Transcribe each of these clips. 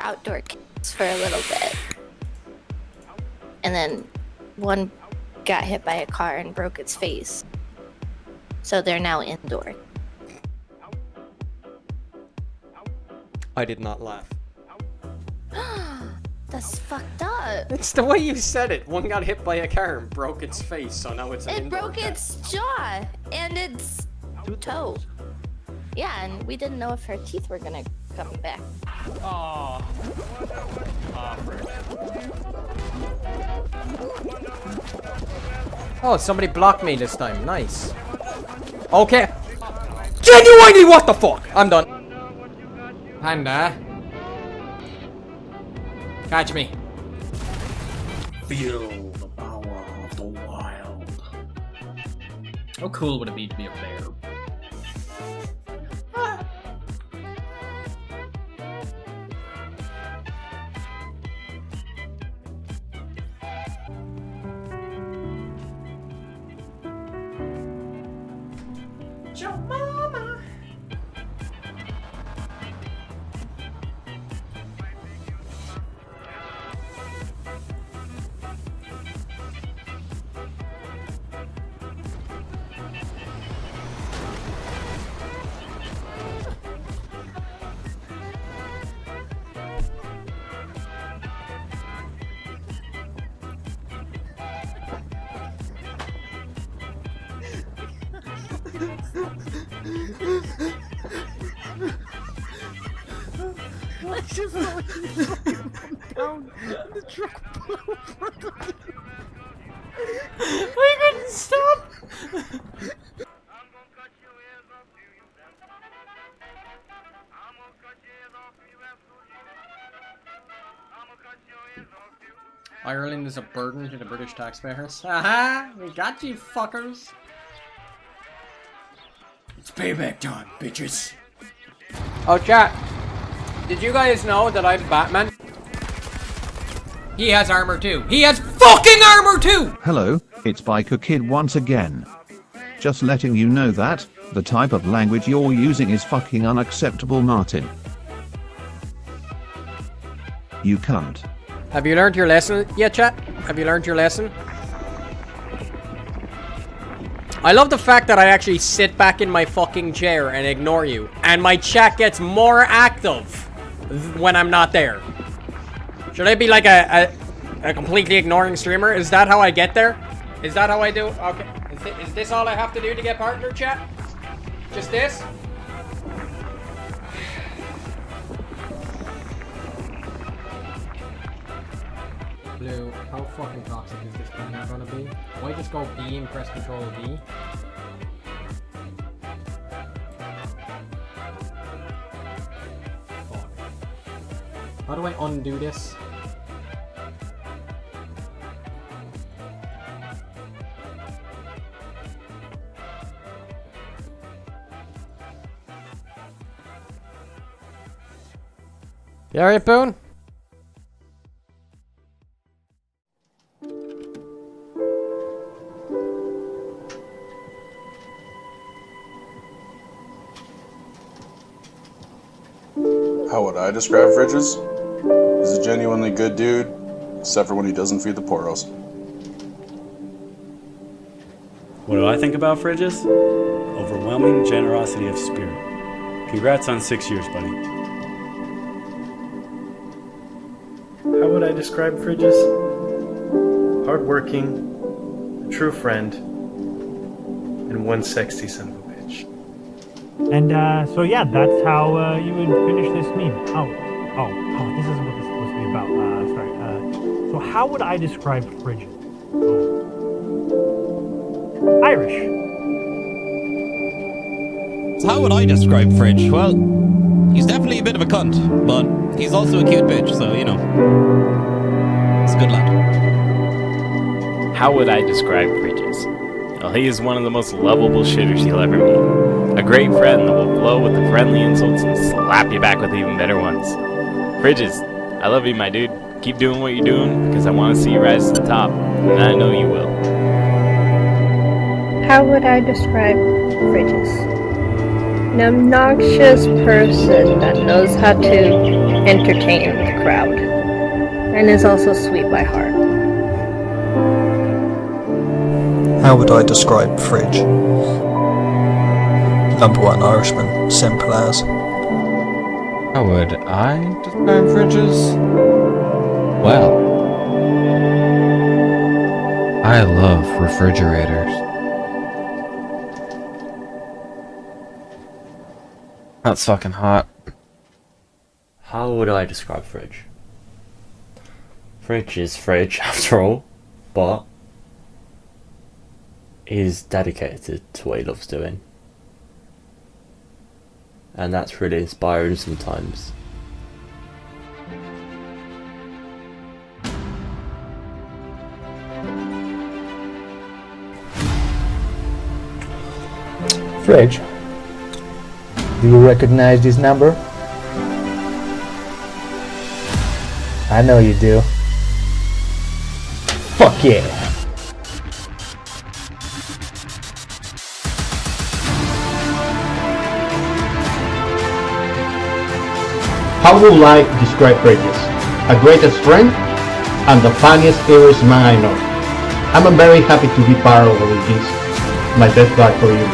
outdoor kids for a little bit. And then one got hit by a car and broke its face. So they're now indoor. I did not laugh. That's fucked up. It's the way you said it. One got hit by a car and broke its face, so now it's an It indoor broke cat. its jaw and its toe. Yeah, and we didn't know if her teeth were gonna come back. Oh. Oh, somebody blocked me this time. Nice. Okay. Genuinely, what the fuck? I'm done. Panda. Catch me. Feel the power of the wild. How cool would it be to be a bear? Your mama. I just saw you fucking down and the truck blew in front of you. I couldn't stop. Ireland is a burden to the British taxpayers. Haha! We got you, fuckers! It's payback time, bitches. Oh, chat. Did you guys know that I'm Batman? He has armor too. He has fucking armor too! Hello, it's Biker Kid once again. Just letting you know that the type of language you're using is fucking unacceptable, Martin. You cunt. Have you learned your lesson yet, chat? Have you learned your lesson? I love the fact that I actually sit back in my fucking chair and ignore you. And my chat gets more active when I'm not there. Should I be like a completely ignoring streamer? Is that how I get there? Is that how I do? Okay. Is this all I have to do to get partner chat? Just this? Blue, how fucking toxic is this game gonna be? Do I just go B and press Control D? Fuck. How do I undo this? You alright, Boone? How would I describe Fridges? He's a genuinely good dude, except for when he doesn't feed the poros. What do I think about Fridges? Overwhelming generosity of spirit. Congrats on 6 years, buddy. How would I describe Fridges? Hardworking, a true friend, and one sexy son of a bitch. And so yeah, that's how you would finish this meme. Oh, this is what this is supposed to be about. Sorry. So how would I describe Frigid? Oh. Irish. So how would I describe Fridge? Well, he's definitely a bit of a cunt, but he's also a cute bitch, so you know. He's a good lad. How would I describe Fridges? Well, he is one of the most lovable shitters you'll ever meet. A great friend that will blow with the friendly insults and slap you back with even better ones. Fridges, I love you, my dude. Keep doing what you're doing, because I want to see you rise to the top, and I know you will. How would I describe Fridges? An obnoxious person that knows how to entertain the crowd, and is also sweet by heart. How would I describe Fridge? Number one Irishman, simple as. How would I describe Fridges? Well, I love refrigerators. That's fucking hot. How would I describe Fridge? Fridge is Fridge after all, but he's dedicated to what he loves doing. And that's really inspiring sometimes. Fridge, do you recognize this number? I know you do. Fuck yeah! How would I describe Fridges? A greatest friend and the funniest Irish man I know. I'm very happy to be part of all this. My best luck for you.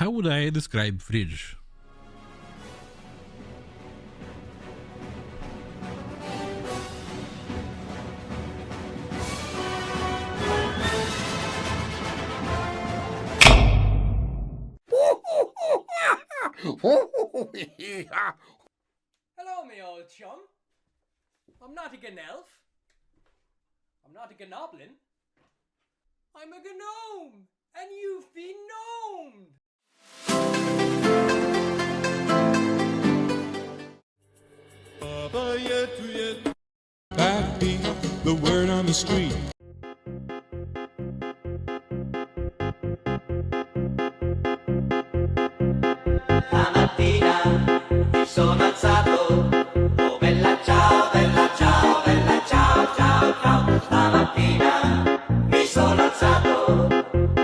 How would I describe fridge? Hello, me old chum. I'm not a gnelf. I'm not a gnoblin. I'm a gnome, and you've been gnomed. Backbeat, the word on the street. Stamattina mi sono alzato, oh bella ciao, bella ciao, bella ciao, ciao, ciao. Stamattina mi sono alzato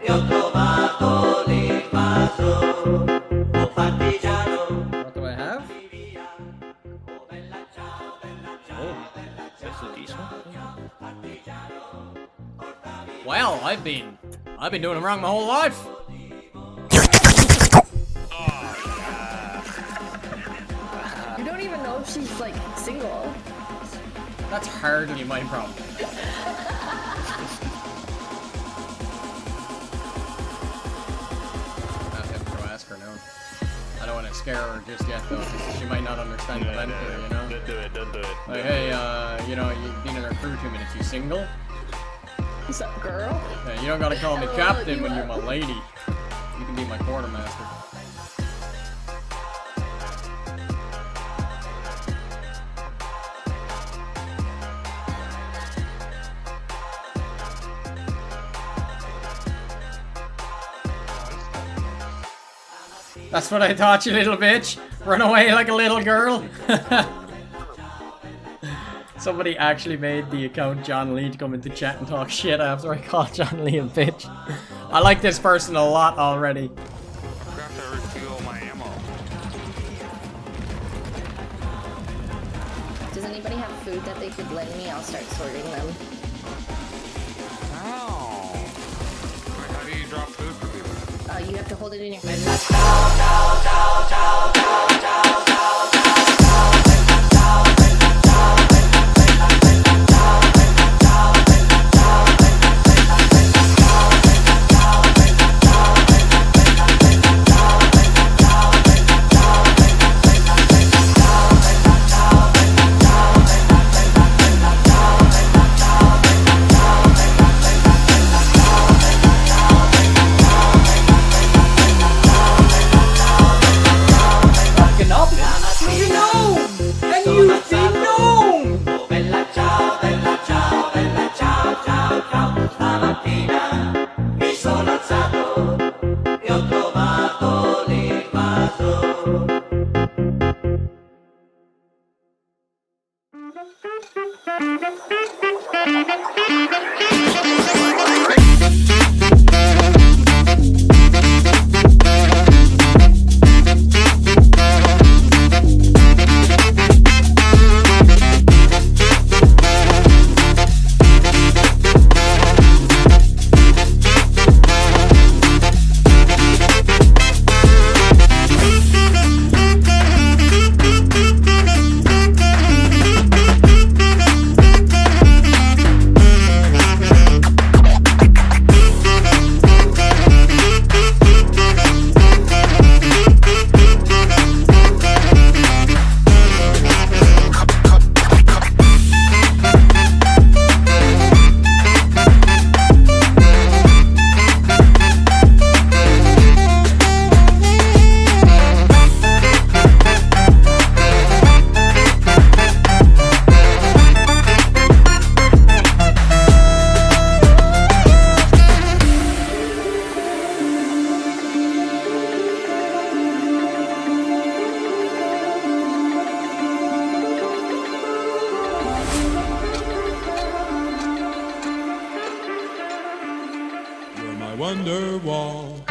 e ho trovato l'invaso, oh partigiano. What do I have? Oh bella ciao, bella ciao, bella ciao, partigiano. Well, I've been doing it wrong my whole life. You don't even know if she's like single. That's hardly my problem. Not have to ask her now. I don't want to scare her just yet though, 'cause she might not understand the venture, you know? Don't do it, don't do it. Like, hey, you know, you've been in our crew 2 minutes, you single? What's up, girl? Yeah, you don't gotta call me captain when you're my lady. You can be my quartermaster. That's what I thought, you little bitch. Run away like a little girl. Somebody actually made the account John Lee to come into chat and talk shit after I called John Lee a bitch. I like this person a lot already. Does anybody have food that they could lend me? I'll start sorting them. Oh. How do you drop food for people? You have to hold it in your Wonderwall.